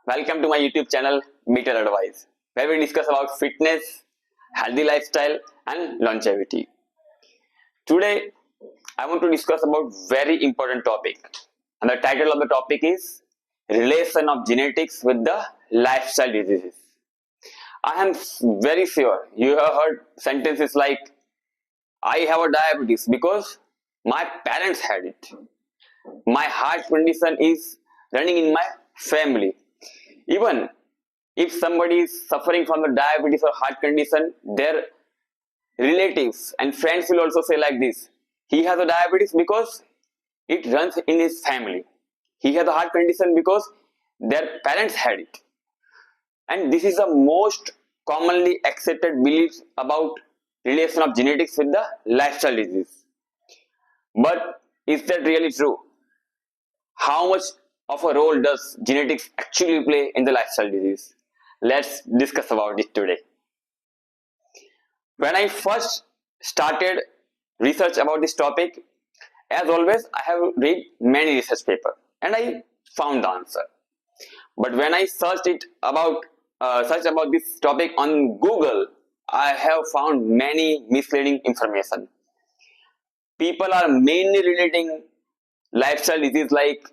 Welcome to my YouTube channel Better Advice, where we discuss about fitness, healthy lifestyle and longevity. Today I want to discuss about very important topic, and the title of the topic is relation of genetics with the lifestyle diseases. I am very sure you have heard sentences like I have a diabetes because my parents had it. My heart condition is running in my family. Even if somebody is suffering from the diabetes or heart condition, their relatives and friends will also say like this: he has a diabetes because it runs in his family. He has a heart condition because their parents had it. And this is the most commonly accepted belief about relation of genetics with the lifestyle disease. But is that really true? How much of a role does genetics actually play in the lifestyle disease? Let's discuss about it today. When I first started research about this topic, as always, I have read many research papers and I found the answer. But when I searched about this topic on Google, I have found many misleading information. People are mainly relating lifestyle disease like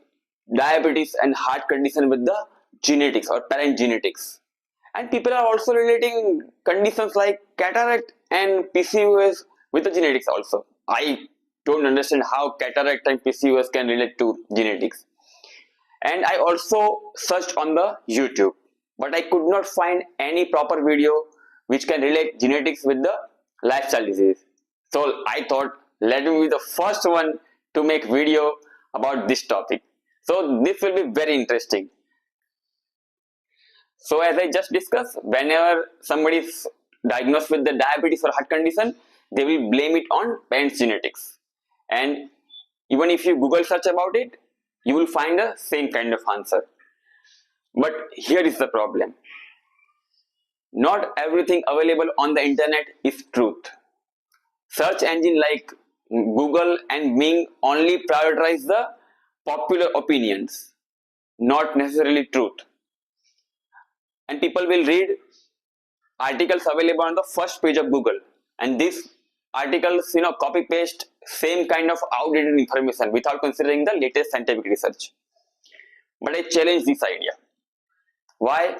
diabetes and heart condition with the genetics or parent genetics. And people are also relating conditions like cataract and PCOS with the genetics also. I don't understand how cataract and PCOS can relate to genetics. And I also searched on the YouTube, but I could not find any proper video which can relate genetics with the lifestyle disease. So I thought, let me be the first one to make video about this topic. So this will be very interesting. So as I just discussed, whenever somebody is diagnosed with the diabetes or heart condition, they will blame it on parents' genetics. And even if you Google search about it, you will find the same kind of answer. But here is the problem. Not everything available on the internet is truth. Search engine like Google and Bing only prioritize the popular opinions, not necessarily truth. And people will read articles available on the first page of Google, and these articles copy paste same kind of outdated information without considering the latest scientific research. But I challenge this idea. Why?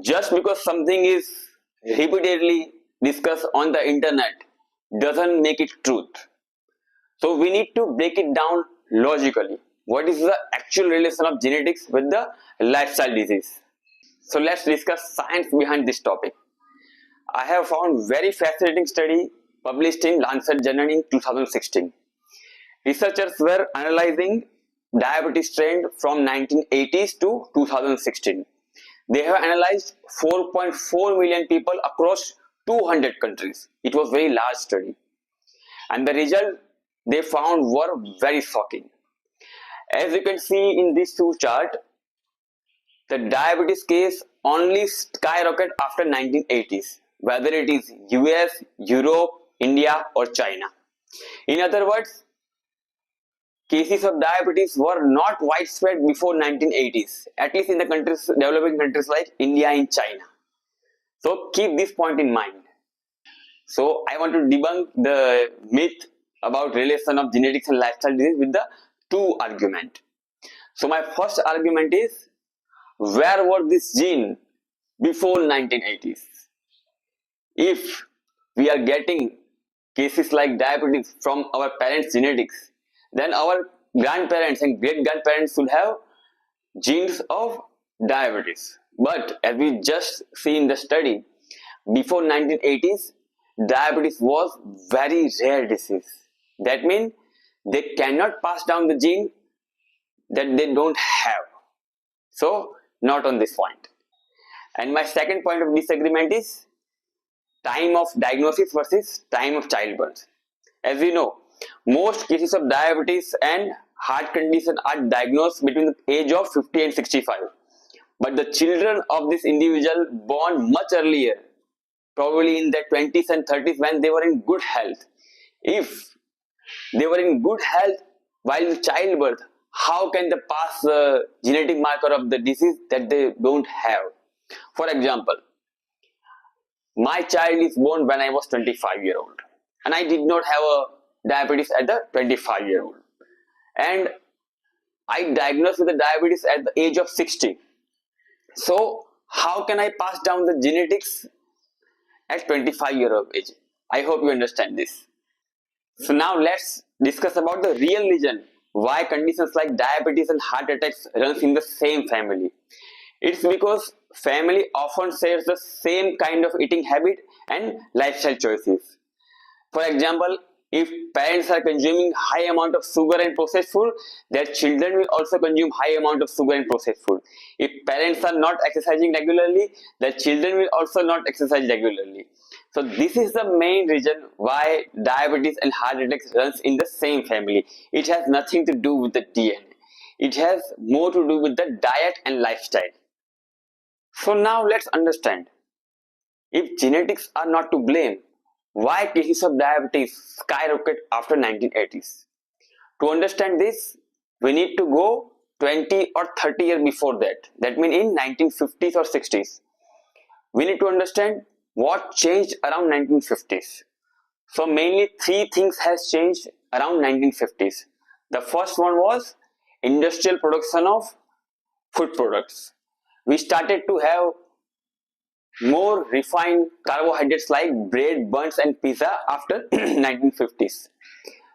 Just because something is repeatedly discussed on the internet doesn't make it truth. So we need to break it down logically. What is the actual relation of genetics with the lifestyle disease? So let's discuss science behind this topic. I have found very fascinating study published in Lancet Journal in 2016. Researchers were analyzing diabetes trend from 1980s to 2016. They have analyzed 4.4 million people across 200 countries. It was a very large study. And the result they found were very shocking. As you can see in this two chart, the diabetes case only skyrocket after 1980s, whether it is US, Europe, India or China. In other words, cases of diabetes were not widespread before 1980s, at least in the developing countries like India and China. So keep this point in mind. So I want to debunk the myth about relation of genetics and lifestyle disease with the two argument. So my first argument is, where was this gene before 1980s? If we are getting cases like diabetes from our parents' genetics, then our grandparents and great-grandparents should have genes of diabetes. But as we just see in the study, before 1980s, diabetes was very rare disease. That means they cannot pass down the gene that they don't have. So not on this point. And my second point of disagreement is time of diagnosis versus time of childbirth. As we know, most cases of diabetes and heart condition are diagnosed between the age of 50 and 65. But the children of this individual born much earlier, probably in their 20s and 30s when they were in good health. If they were in good health while in childbirth, how can they pass the genetic marker of the disease that they don't have. For example, my child is born when I was 25-year-old, and I did not have a diabetes at the 25-year-old, and I diagnosed with the diabetes at the age of 60. So how can I pass down the genetics at 25 year of age? I hope you understand this. So now let's discuss about the real reason why conditions like diabetes and heart attacks runs in the same family. It's because family often shares the same kind of eating habit and lifestyle choices. For example, if parents are consuming high amount of sugar and processed food, their children will also consume high amount of sugar and processed food. If parents are not exercising regularly, their children will also not exercise regularly. So this is the main reason why diabetes and heart attacks runs in the same family. It has nothing to do with the DNA. It has more to do with the diet and lifestyle. So now let's understand, if genetics are not to blame, why cases of diabetes skyrocket after 1980s? To understand this, we need to go 20 or 30 years before that. That means in 1950s or 60s. We need to understand what changed around 1950s. So mainly three things has changed around 1950s. The first one was industrial production of food products. We started to have more refined carbohydrates like bread, buns and pizza after 1950s.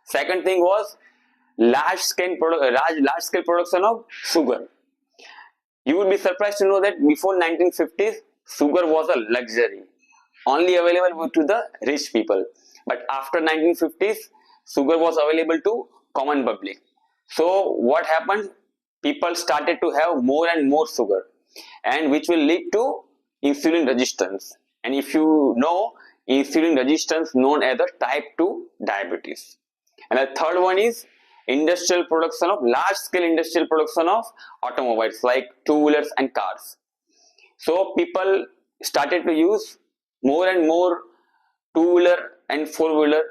Second thing was large scale production of sugar. You would be surprised to know that before 1950s, sugar was a luxury, only available to the rich people. But after 1950s, sugar was available to common public. So what happened? People started to have more and more sugar, and which will lead to insulin resistance. And if you know, insulin resistance known as the type 2 diabetes. And the third one is industrial production of large scale industrial production of automobiles like two-wheelers and cars. So people started to use more and more two-wheeler and four-wheeler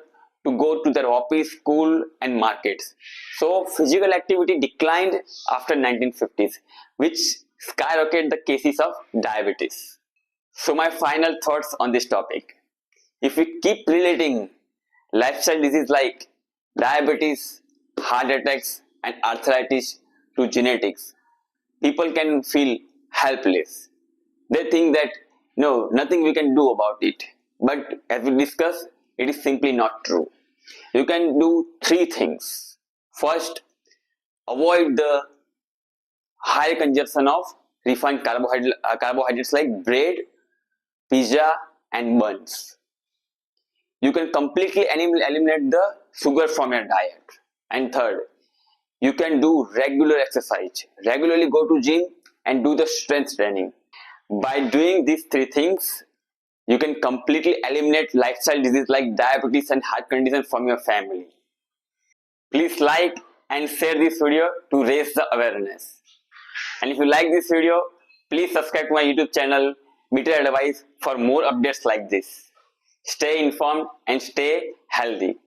to go to their office, school and markets. So physical activity declined after 1950s, which skyrocketed the cases of diabetes. So my final thoughts on this topic. If we keep relating lifestyle disease like diabetes, heart attacks and arthritis to genetics, people can feel helpless. They think that no, nothing we can do about it. But as we discussed, it is simply not true. You can do three things. First, avoid the high consumption of refined carbohydrates like bread, pizza and buns. You can completely eliminate the sugar from your diet. And third, you can do regular exercise. Regularly go to gym and do the strength training. By doing these three things, you can completely eliminate lifestyle disease like diabetes and heart condition from your family. Please like and share this video to raise the awareness. And if you like this video, please subscribe to my YouTube channel, Better Advice, for more updates like this. Stay informed and stay healthy.